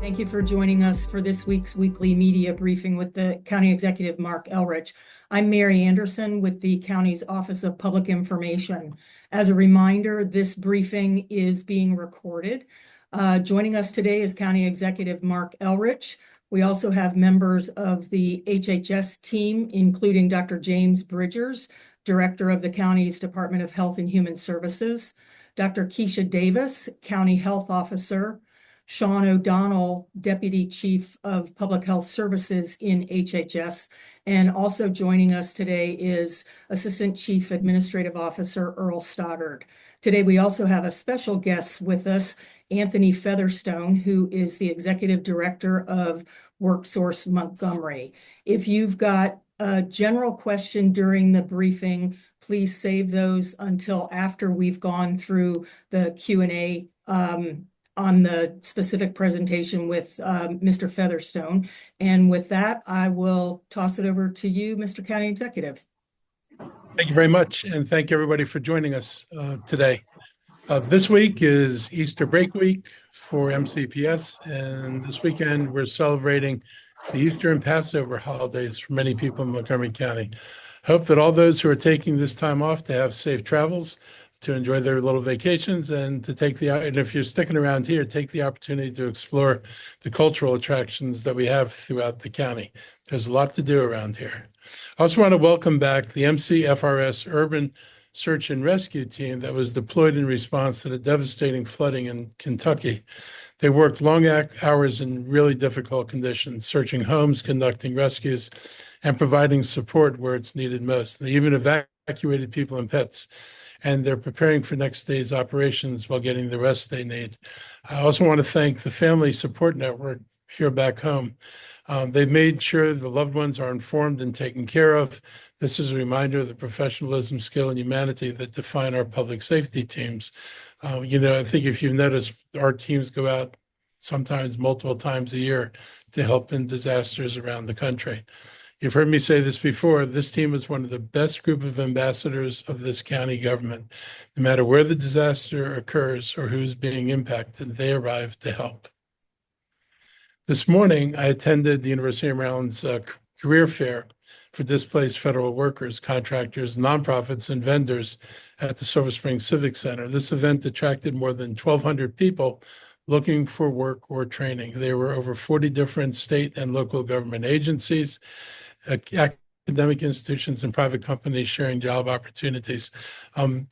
Thank you for joining us for this week's weekly media briefing with the County Executive Mark Elrich. I'm Mary Anderson with the County's Office of Public Information. As a reminder, this briefing is being recorded. Joining us today is County Executive Mark Elrich. We also have members of the HHS team, including Dr. James Bridgers, Director of the county's Department of Health and Human Services, Dr. Keisha Davis, County Health Officer, Sean O'Donnell, Deputy Chief of Public Health Services in HHS. And also joining us today is Assistant Chief Administrative Officer Earl Stoddard. Today we also have a special guest with us, Anthony Featherstone, who is the Executive Director of WorkSource Montgomery. If you've got a general question during the briefing, please save those until after we've gone through the Q&A on the specific presentation with Mr. Featherstone. And with that, I will toss it over to you, Mr. County Executive. Thank you very much, and thank you everybody for joining us today. This week is Easter break week for MCPS, and this weekend we're celebrating the Easter and Passover holidays for many people in Montgomery County. Hope that all those who are taking this time off to have safe travels, to enjoy their little vacations, and to take and if you're sticking around here, take the opportunity to explore the cultural attractions that we have throughout the county. There's a lot to do around here. I also want to welcome back the MCFRS Urban Search and Rescue Team that was deployed in response to the devastating flooding in Kentucky. They worked long hours in really difficult conditions, searching homes, conducting rescues, and providing support where it's needed most. They even evacuated people and pets, and they're preparing for next day's operations while getting the rest they need. I also want to thank the Family Support Network here back home. They've made sure the loved ones are informed and taken care of. This is a reminder of the professionalism, skill, and humanity that define our public safety teams. I think if you've noticed, our teams go out sometimes multiple times a year to help in disasters around the country. You've heard me say this before, this team is one of the best group of ambassadors of this county government. No matter where the disaster occurs or who's being impacted, they arrive to help. This morning, I attended the University of Maryland's career fair for displaced federal workers, contractors, nonprofits, and vendors at the Silver Spring Civic Center. This event attracted more than 1,200 people looking for work or training. There were over 40 different state and local government agencies, academic institutions, and private companies sharing job opportunities.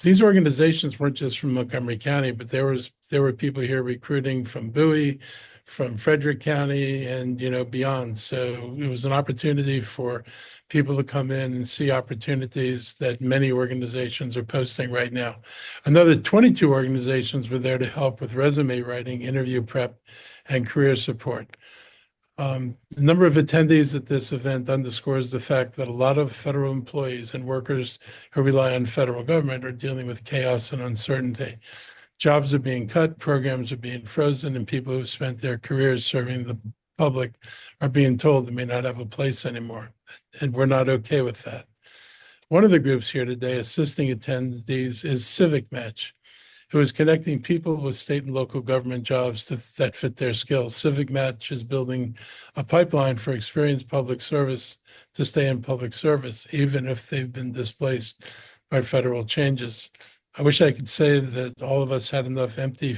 These organizations weren't just from Montgomery County, but there were people here recruiting from Bowie, from Frederick County, and beyond. So it was an opportunity for people to come in and see opportunities that many organizations are posting right now. Another 22 organizations were there to help with resume writing, interview prep, and career support. The number of attendees at this event underscores the fact that a lot of federal employees and workers who rely on federal government are dealing with chaos and uncertainty. Jobs are being cut, programs are being frozen, and people who've spent their careers serving the public are being told they may not have a place anymore. And we're not okay with that. One of the groups here today assisting attendees is Civic Match, who is connecting people with state and local government jobs that fit their skills. Civic Match is building a pipeline for experienced public service to stay in public service, even if they've been displaced by federal changes. I wish I could say that all of us had enough empty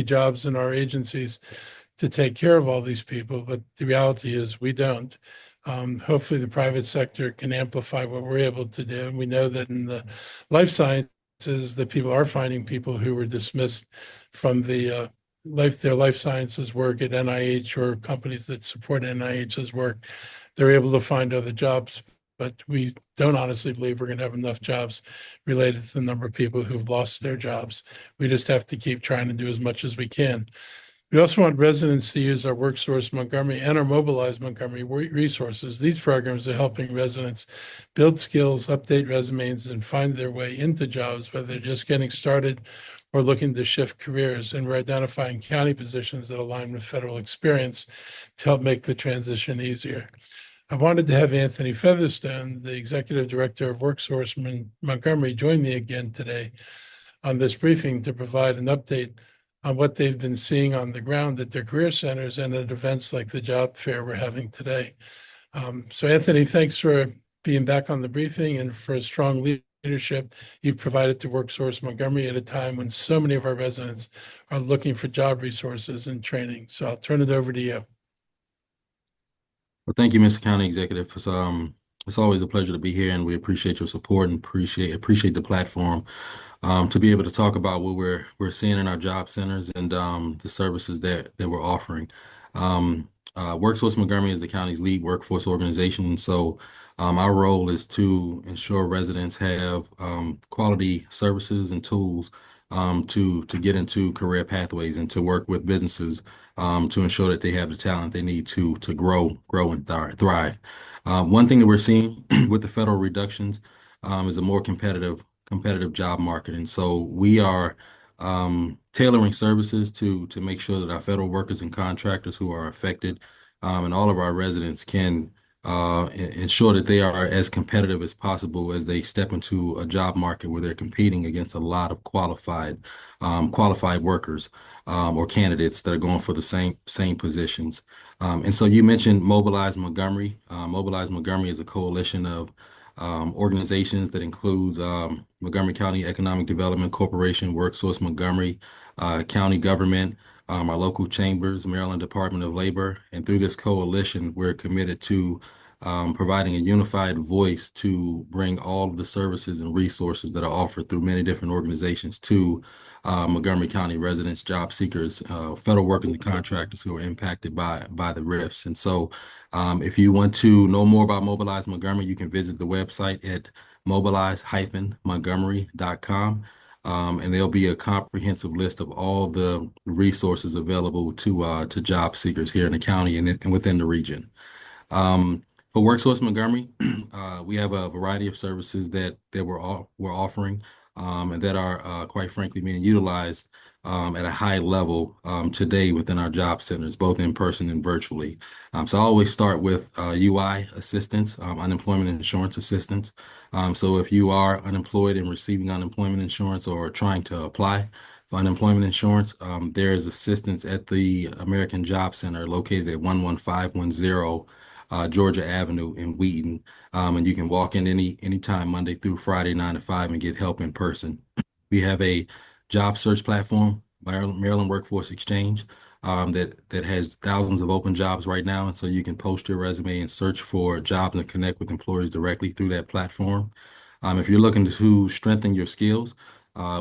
jobs in our agencies to take care of all these people, but the reality is we don't. Hopefully the private sector can amplify what we're able to do. And we know that in the life sciences, that people are finding people who were dismissed from their life sciences work at NIH or companies that support NIH's work. They're able to find other jobs, but we don't honestly believe we're going to have enough jobs related to the number of people who've lost their jobs. We just have to keep trying to do as much as we can. We also want residents to use our WorkSource Montgomery and our Mobilize Montgomery resources. These programs are helping residents build skills, update resumes, and find their way into jobs, whether they're just getting started or looking to shift careers. And we're identifying county positions that align with federal experience to help make the transition easier. I wanted to have Anthony Featherstone, the Executive Director of WorkSource Montgomery, join me again today on this briefing to provide an update on what they've been seeing on the ground at their career centers and at events like the job fair we're having today. So Anthony, thanks for being back on the briefing and for a strong leadership you've provided to WorkSource Montgomery at a time when so many of our residents are looking for job resources and training. So I'll turn it over to you. Well, thank you, Mr. County Executive. It's always a pleasure to be here, and we appreciate your support and appreciate the platform to be able to talk about what we're seeing in our job centers and the services that we're offering. WorkSource Montgomery is the county's lead workforce organization, and so our role is to ensure residents have quality services and tools to get into career pathways and to work with businesses to ensure that they have the talent they need to grow and thrive. One thing that we're seeing with the federal reductions is a more competitive job market, and so we are tailoring services to make sure that our federal workers and contractors who are affected and all of our residents can ensure that they are as competitive as possible as they step into a job market where they're competing against a lot of qualified workers or candidates that are going for the same positions. And so you mentioned Mobilize Montgomery. Mobilize Montgomery is a coalition of organizations that includes Montgomery County Economic Development Corporation, WorkSource Montgomery, county government, our local chambers, Maryland Department of Labor. And through this coalition, we're committed to providing a unified voice to bring all of the services and resources that are offered through many different organizations to Montgomery County residents, job seekers, federal workers and contractors who are impacted by the RIFs. And so if you want to know more about Mobilize Montgomery, you can visit the website at mobilize-montgomery.com. And there'll be a comprehensive list of all the resources available to job seekers here in the county and within the region. For WorkSource Montgomery, we have a variety of services that we're offering and that are quite frankly being utilized at a high level today within our job centers, both in person and virtually. So I always start with UI assistance, unemployment insurance assistance. So if you are unemployed and receiving unemployment insurance or trying to apply for unemployment insurance, there is assistance at the American Job Center located at 11510 Georgia Avenue in Wheaton. And you can walk in anytime Monday through Friday, 9 to 5 and get help in person. We have a job search platform, Maryland Workforce Exchange, that has thousands of open jobs right now. And so you can post your resume and search for jobs and connect with employers directly through that platform. If you're looking to strengthen your skills,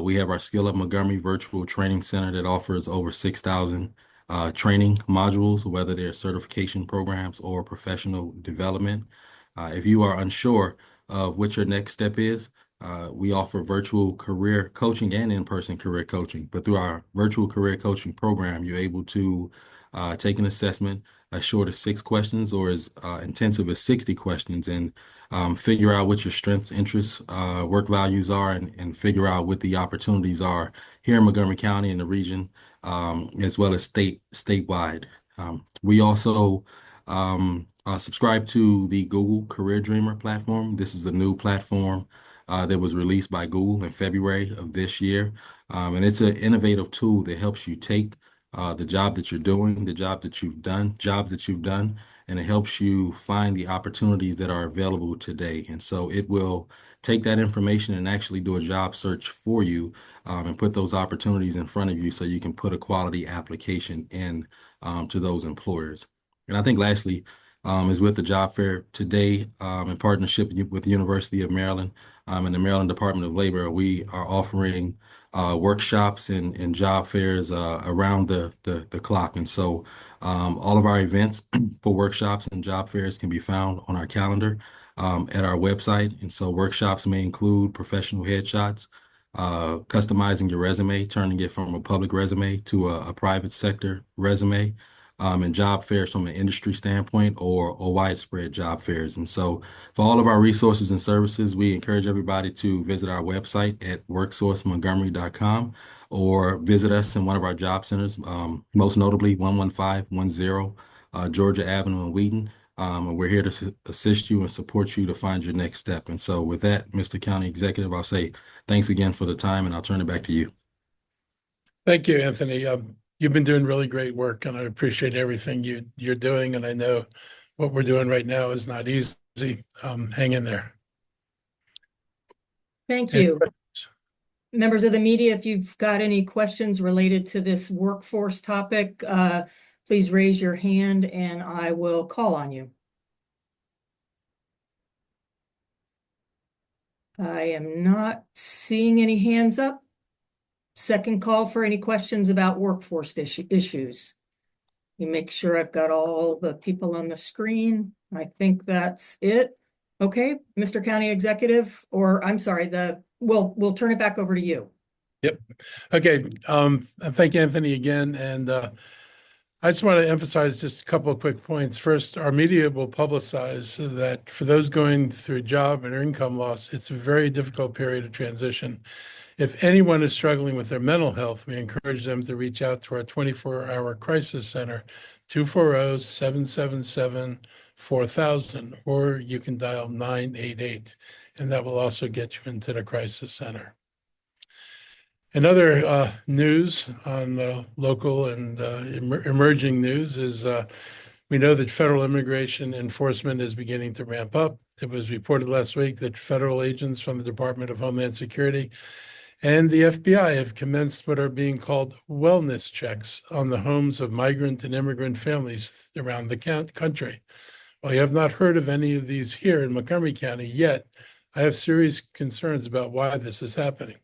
we have our Skill Up Montgomery Virtual Training Center that offers over 6,000 training modules, whether they're certification programs or professional development. If you are unsure of what your next step is, we offer virtual career coaching and in-person career coaching. But through our virtual career coaching program, you're able to take an assessment as short as 6 questions or as intensive as 60 questions and figure out what your strengths, interests, work values are and figure out what the opportunities are here in Montgomery County and the region, as well as statewide. We also subscribe to the Google Career Dreamer platform. This is a new platform that was released by Google in February of this year. And it's an innovative tool that helps you take the job that you're doing, the job that you've done, jobs that you've done, and it helps you find the opportunities that are available today. And so it will take that information and actually do a job search for you and put those opportunities in front of you so you can put a quality application in to those employers. And I think lastly is with the job fair today in partnership with the University of Maryland and the Maryland Department of Labor, we are offering workshops and job fairs around the clock. And so all of our events for workshops and job fairs can be found on our calendar at our website. And so workshops may include professional headshots, customizing your resume, turning it from a public resume to a private sector resume, and job fairs from an industry standpoint or widespread job fairs. And so for all of our resources and services, we encourage everybody to visit our website at worksourcemontgomery.com or visit us in one of our job centers, most notably 11510 Georgia Avenue in Wheaton. And we're here to assist you and support you to find your next step. And so with that, Mr. County Executive, I'll say thanks again for the time and I'll turn it back to you. Thank you, Anthony. You've been doing really great work, and I appreciate everything you're doing. And I know what we're doing right now is not easy. Hang in there. Thank Any you. questions? Members of the media, if you've got any questions related to this workforce topic, please raise your hand and I will call on you. I am not seeing any hands up. Second call for any questions about workforce issues. You make sure I've got all the people on the screen. I think that's it. Okay, Mr. County Executive, or I'm sorry, we'll turn it back over to you. Yep. Okay. Thank you, Anthony, again. And I just want to emphasize just a couple of quick points. First, our media will publicize that for those going through job and income loss, it's a very difficult period of transition. If anyone is struggling with their mental health, we encourage them to reach out to our 24-hour crisis center, 240-777-4000, or you can dial 988, and that will also get you into the crisis center. Another news on local and emerging news is we know that federal immigration enforcement is beginning to ramp up. It was reported last week that federal agents from the Department of Homeland Security and the FBI have commenced what are being called wellness checks on the homes of migrant and immigrant families around the country. While you have not heard of any of these here in Montgomery County yet, I have serious concerns about why this is happening.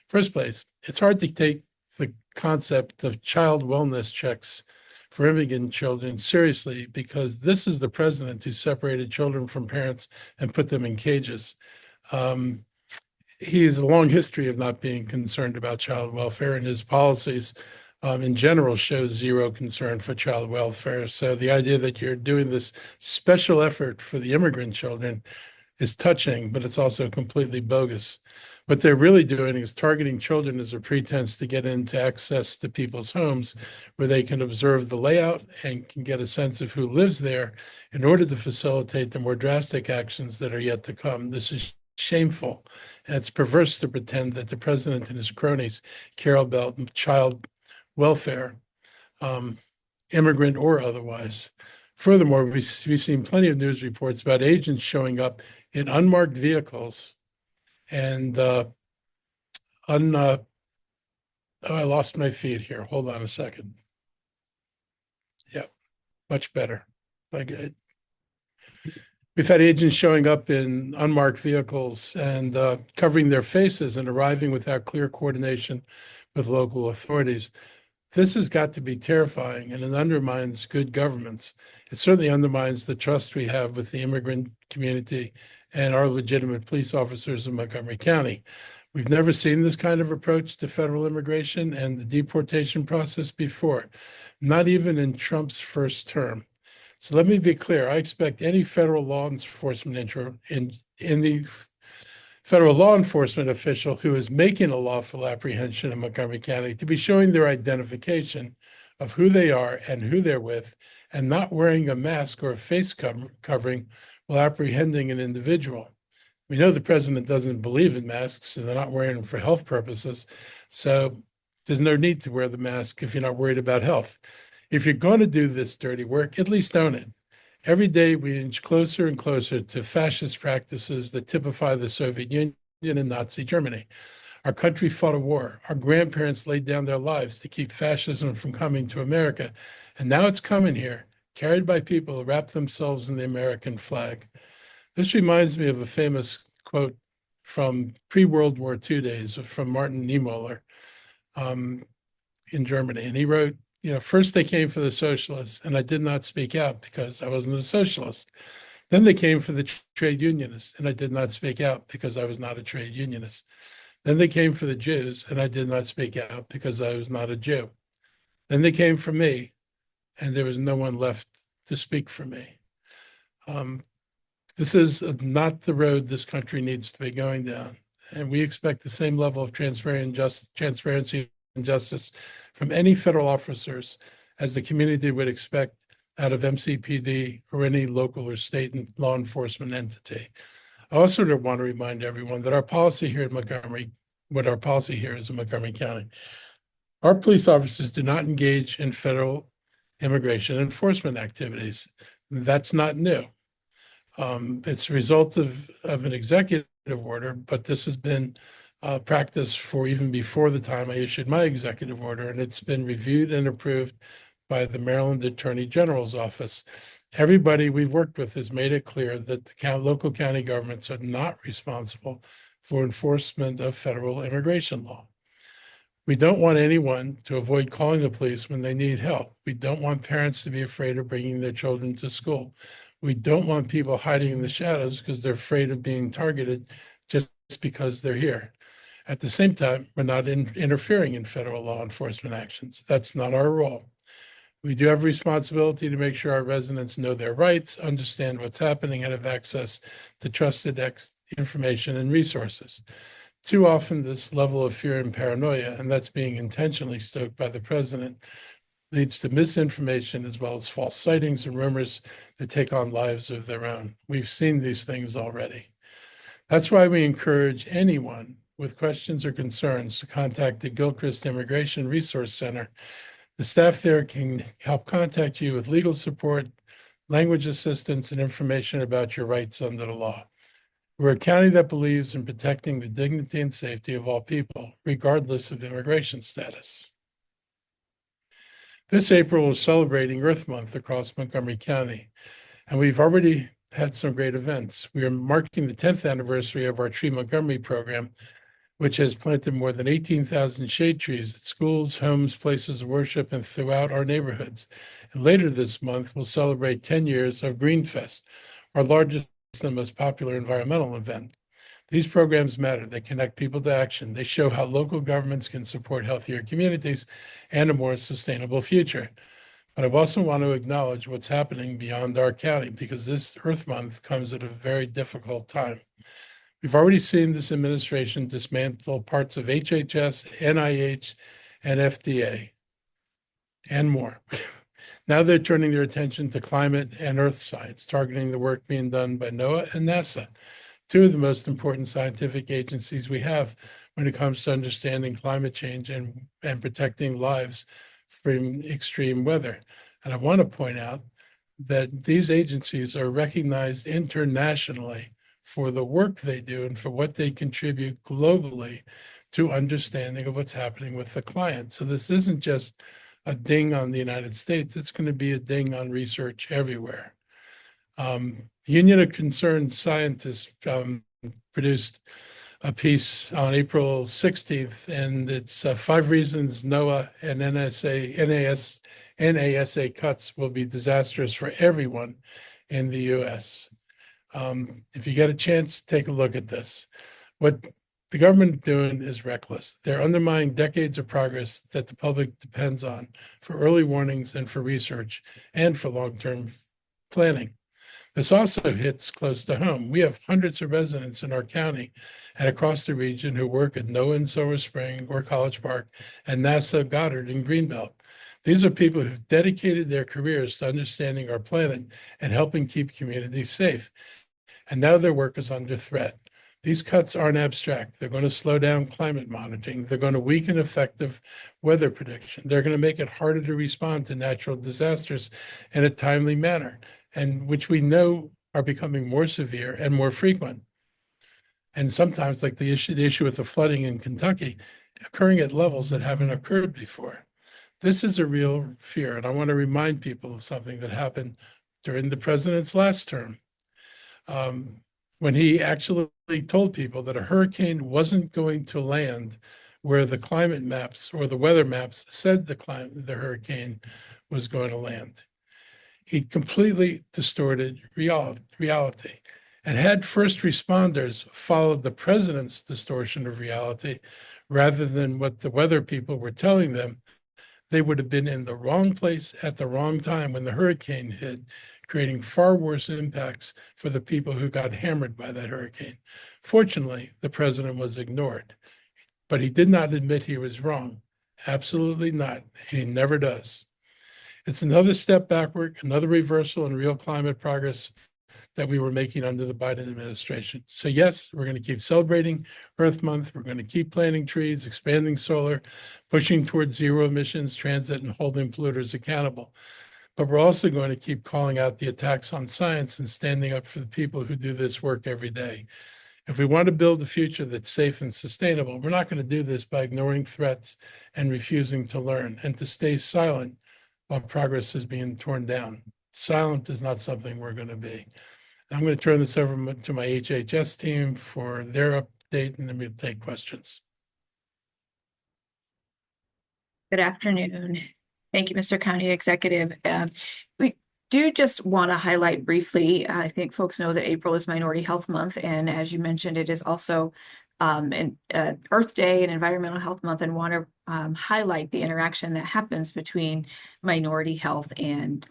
First place, it's hard to take the concept of child wellness checks for immigrant children seriously because this is the president who separated children from parents and put them in cages. He has a long history of not being concerned about child welfare, and his policies in general show zero concern for child welfare. So the idea that you're doing this special effort for the immigrant children is touching, but it's also completely bogus. What they're really doing is targeting children as a pretense to get into access to people's homes where they can observe the layout and can get a sense of who lives there in order to facilitate the more drastic actions that are yet to come. This is shameful, and it's perverse to pretend that the president and his cronies care about child welfare, immigrant or otherwise. Furthermore, we've seen plenty of news reports about agents showing up in unmarked vehicles and I lost my feed here. Hold on a second. Yeah, much better. We've had agents showing up in unmarked vehicles and covering their faces and arriving without clear coordination with local authorities. This has got to be terrifying, and it undermines good governments. It certainly undermines the trust we have with the immigrant community and our legitimate police officers in Montgomery County. We've never seen this kind of approach to federal immigration and the deportation process before, not even in Trump's first term. So let me be clear. I expect any federal law enforcement any federal law enforcement official who is making a lawful apprehension in Montgomery County to be showing their identification of who they are and who they're with, and not wearing a mask or a face covering while apprehending an individual. We know the president doesn't believe in masks, and they're not wearing them for health purposes. So there's no need to wear the mask if you're not worried about health. If you're going to do this dirty work, at least own it. Every day we inch closer and closer to fascist practices that typify the Soviet Union and Nazi Germany. Our country fought a war. Our grandparents laid down their lives to keep fascism from coming to America. And now it's coming here, carried by people who wrap themselves in the American flag. This reminds me of a famous quote from pre-World War II days from Martin Niemöller in Germany. And he wrote, first they came for the socialists, and I did not speak out because I wasn't a socialist. Then they came for the trade unionists, and I did not speak out because I was not a trade unionist. Then they came for the Jews, and I did not speak out because I was not a Jew. Then they came for me, and there was no one left to speak for me. This is not the road this country needs to be going down. And we expect the same level of transparency and justice from any federal officers as the community would expect out of MCPD or any local or state law enforcement entity. I also want to remind everyone that our policy here in Montgomery, what our policy here is in Montgomery County, Our police officers do not engage in federal immigration enforcement activities. That's not new. It's a result of an executive order, but this has been practice for even before the time I issued my executive order, and it's been reviewed and approved by the Maryland Attorney General's office. Everybody we've worked with has made it clear that the local county governments are not responsible for enforcement of federal immigration law. We don't want anyone to avoid calling the police when they need help. We don't want parents to be afraid of bringing their children to school. We don't want people hiding in the shadows because they're afraid of being targeted just because they're here. At the same time, we're not interfering in federal law enforcement actions. That's not our role. We do have a responsibility to make sure our residents know their rights, understand what's happening, and have access to trusted information and resources. Too often, this level of fear and paranoia, and that's being intentionally stoked by the president, leads to misinformation as well as false sightings and rumors that take on lives of their own. We've seen these things already. That's why we encourage anyone with questions or concerns to contact the Gilchrist Immigration Resource Center. The staff there can help contact you with legal support, language assistance, and information about your rights under the law. We're a county that believes in protecting the dignity and safety of all people, regardless of immigration status. This April, we're celebrating Earth Month across Montgomery County, and we've already had some great events. We are marking the 10th anniversary of our Tree Montgomery program, which has planted more than 18,000 shade trees at schools, homes, places of worship, and throughout our neighborhoods. And later this month, we'll celebrate 10 years of Greenfest, our largest and most popular environmental event. These programs matter. They connect people to action. They show how local governments can support healthier communities and a more sustainable future. But I also want to acknowledge what's happening beyond our county, because this Earth Month comes at a very difficult time. We've already seen this administration dismantle parts of HHS, NIH, and FDA, and more. Now they're turning their attention to climate and earth science, targeting the work being done by NOAA and NASA, two of the most important scientific agencies we have when it comes to understanding climate change and protecting lives from extreme weather. And I want to point out that these agencies are recognized internationally for the work they do and for what they contribute globally to understanding of what's happening with the climate. So this isn't just a ding on the United States, it's going to be a ding on research everywhere. The Union of Concerned Scientists produced a piece on April 16th, and it's 5 reasons NOAA and NASA cuts will be disastrous for everyone in the U.S. If you get a chance, take a look at this. What the government is doing is reckless. They're undermining decades of progress that the public depends on for early warnings and for research and for long-term planning. This also hits close to home. We have hundreds of residents in our county and across the region who work at NOAA in Silver Spring or College Park and NASA Goddard in Greenbelt. These are people who've dedicated their careers to understanding our planet and helping keep communities safe. And now their work is under threat. These cuts aren't abstract. They're going to slow down climate monitoring. They're going to weaken effective weather prediction. They're going to make it harder to respond to natural disasters in a timely manner, and which we know are becoming more severe and more frequent. And sometimes, like the issue with the flooding in Kentucky, occurring at levels that haven't occurred before. This is a real fear. And I want to remind people of something that happened during the president's last term. When he actually told people that a hurricane wasn't going to land where the climate maps or the weather maps said the hurricane was going to land. He completely distorted reality. And had first responders followed the president's distortion of reality rather than what the weather people were telling them, they would have been in the wrong place at the wrong time when the hurricane hit, creating far worse impacts for the people who got hammered by that hurricane. Fortunately, the president was ignored, but he did not admit he was wrong. Absolutely not. He never does. It's another step backward, another reversal in real climate progress, that we were making under the Biden administration. So yes, we're going to keep celebrating Earth Month. We're going to keep planting trees, expanding solar, pushing towards zero emissions transit, and holding polluters accountable. But we're also going to keep calling out the attacks on science and standing up for the people who do this work every day. If we want to build a future that's safe and sustainable, we're not going to do this by ignoring threats and refusing to learn and to stay silent while progress is being torn down. Silent is not something we're going to be. I'm going to turn this over to my HHS team for their update, and then we'll take questions. Good afternoon. Thank you, Mr. County Executive. We do just want to highlight briefly, I think folks know that April is Minority Health Month, and as you mentioned, it is also an Earth Day and Environmental Health Month, and want to highlight the interaction that happens between minority health and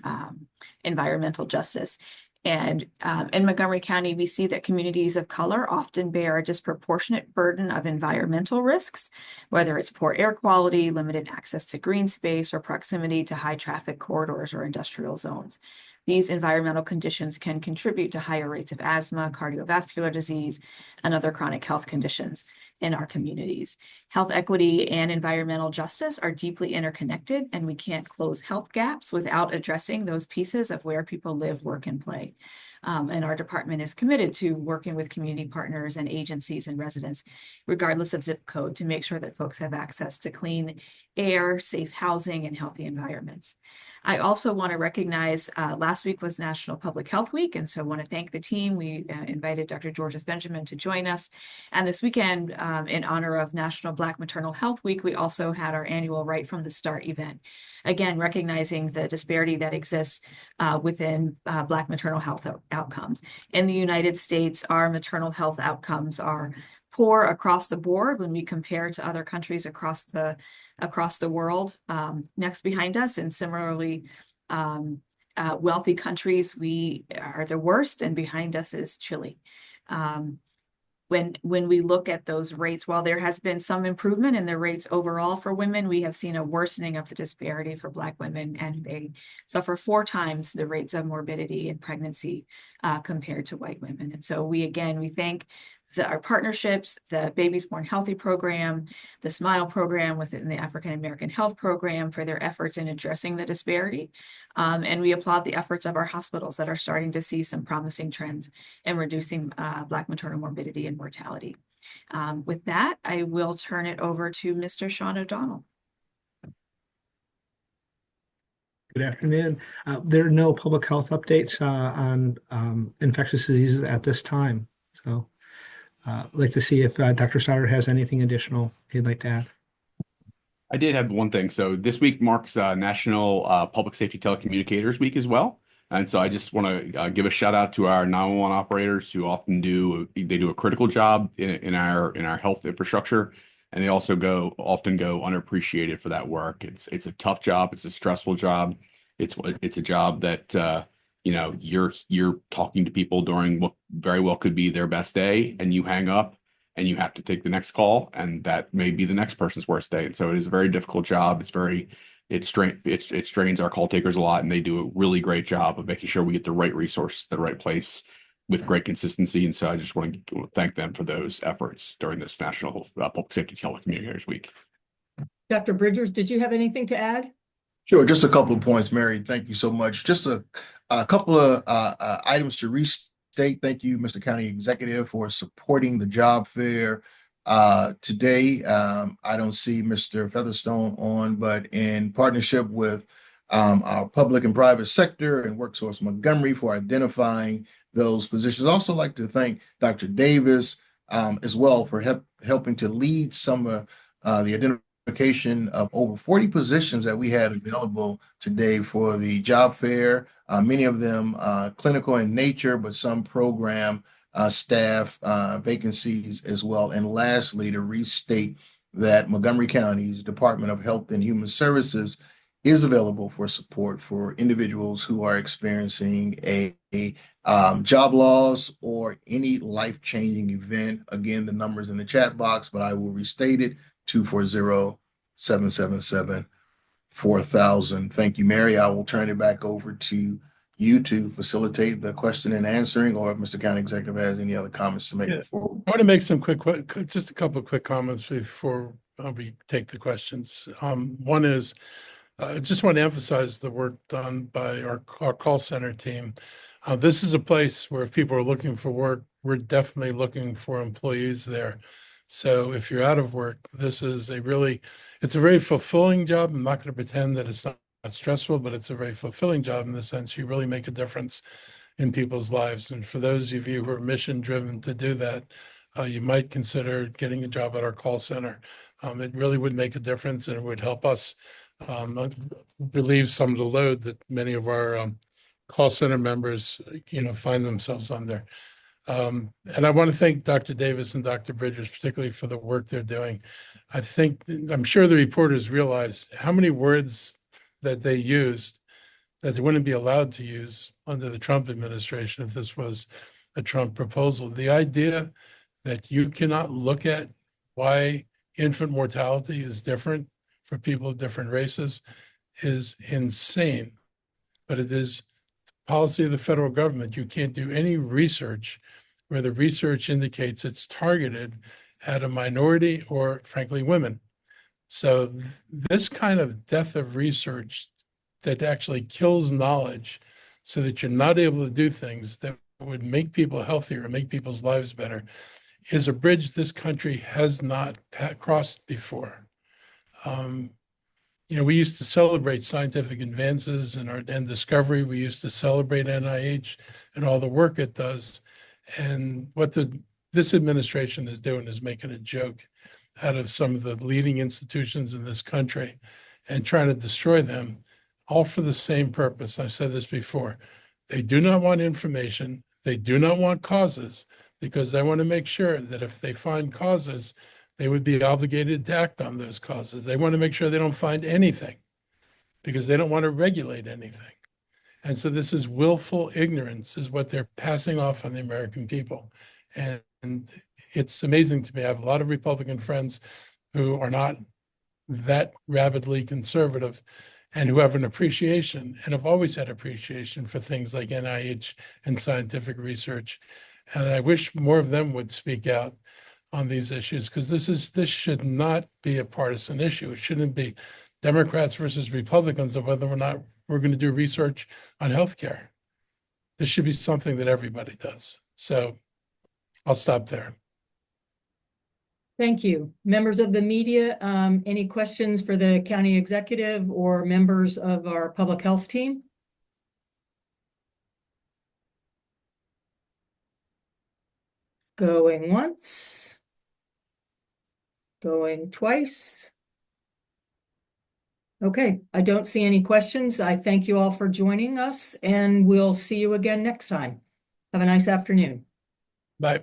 environmental justice. And in Montgomery County, we see that communities of color often bear a disproportionate burden of environmental risks, whether it's poor air quality, limited access to green space, or proximity to high traffic corridors or industrial zones. These environmental conditions can contribute to higher rates of asthma, cardiovascular disease, and other chronic health conditions in our communities. Health equity and environmental justice are deeply interconnected, and we can't close health gaps without addressing those pieces of where people live, work, and play. And our department is committed to working with community partners and agencies and residents, regardless of zip code, to make sure that folks have access to clean air, safe housing, and healthy environments. I also want to recognize last week was National Public Health Week, and so I want to thank the team. We invited Dr. Georges Benjamin to join us. And this weekend, in honor of National Black Maternal Health Week, we also had our annual Right from the Start event. Again, recognizing the disparity that exists within Black maternal health outcomes. In the United States, our maternal health outcomes are poor across the board when we compare to other countries across the world. Next behind us, and similarly wealthy countries, we are the worst, and behind us is Chile. When we look at those rates, while there has been some improvement in the rates overall for women, we have seen a worsening of the disparity for Black women, and they suffer 4 times the rates of morbidity and pregnancy compared to white women. And so we thank our partnerships, the Babies Born Healthy program, the SMILE program within the African American Health Program, for their efforts in addressing the disparity. And we applaud the efforts of our hospitals that are starting to see some promising trends in reducing Black maternal morbidity and mortality. With that, I will turn it over to Mr. Sean O'Donnell. Good afternoon. There are no public health updates on infectious diseases at this time. So I'd like to see if Dr. Stoddard has anything additional he'd like to add. I did have one thing. So this week marks National Public Safety Telecommunicators Week as well. And so I just want to give a shout out to our 911 operators who often do a critical job in our health infrastructure. And they also often go unappreciated for that work. It's a tough job. It's a stressful job. It's a job that you're talking to people during what very well could be their best day, and you hang up and you have to take the next call, and that may be the next person's worst day. And so it is a very difficult job. It strains our call takers a lot, and they do a really great job of making sure we get the right resources to the right place with great consistency. And so I just want to thank them for those efforts during this National Public Safety Telecommunicators Week. Dr. Bridgers, did you have anything to add? Sure, just a couple of points, Mary. Thank you so much. Just a couple of items to restate. Thank you, Mr. County Executive, for supporting the job fair today. I don't see Mr. Featherstone on, but in partnership with our public and private sector and WorkSource Montgomery for identifying those positions. I'd also like to thank Dr. Davis as well for helping to lead some of the identification of over 40 positions that we had available today for the job fair, many of them clinical in nature, but some program staff vacancies as well. And lastly, to restate that Montgomery County's Department of Health and Human Services is available for support for individuals who are experiencing a job loss or any life-changing event. Again, the number's in the chat box, but I will restate it: 240-777-4000. Thank you, Mary. I will turn it back over to you to facilitate the question and answering, or if Mr. County Executive has any other comments to make Yeah. before. I want to make some just a couple of quick comments before we take the questions. One is, I just want to emphasize the work done by our call center team. This is a place where if people are looking for work, we're definitely looking for employees there. So if you're out of work, this is it's a very fulfilling job. I'm not going to pretend that it's not stressful, but it's a very fulfilling job in the sense you really make a difference in people's lives. And for those of you who are mission driven to do that, you might consider getting a job at our call center. It really would make a difference, and it would help us relieve some of the load that many of our call center members, find themselves under. And I want to thank Dr. Davis and Dr. Bridgers, particularly for the work they're doing. I'm sure the reporters realize how many words that they used that they wouldn't be allowed to use under the Trump administration if this was a Trump proposal. The idea that you cannot look at why infant mortality is different for people of different races is insane. But it is the policy of the federal government. You can't do any research where the research indicates it's targeted at a minority or, frankly, women. So this kind of death of research that actually kills knowledge so that you're not able to do things that would make people healthier and make people's lives better is a bridge this country has not crossed before. We used to celebrate scientific advances and discovery. We used to celebrate NIH and all the work it does. And what this administration is doing is making a joke out of some of the leading institutions in this country and trying to destroy them, all for the same purpose. I've said this before. They do not want information. They do not want causes, because they want to make sure that if they find causes, they would be obligated to act on those causes. They want to make sure they don't find anything because they don't want to regulate anything. And so this is willful ignorance is what they're passing off on the American people. And it's amazing to me. I have a lot of Republican friends who are not that rabidly conservative and who have an appreciation and have always had appreciation for things like NIH and scientific research. And I wish more of them would speak out on these issues, because this should not be a partisan issue. It shouldn't be Democrats versus Republicans of whether or not we're going to do research on healthcare. This should be something that everybody does. So I'll stop there. Thank you. Members of the media, any questions for the county executive or members of our public health team? Going once. Going twice. Okay, I don't see any questions. I thank you all for joining us, and we'll see you again next time. Have a nice afternoon. Bye.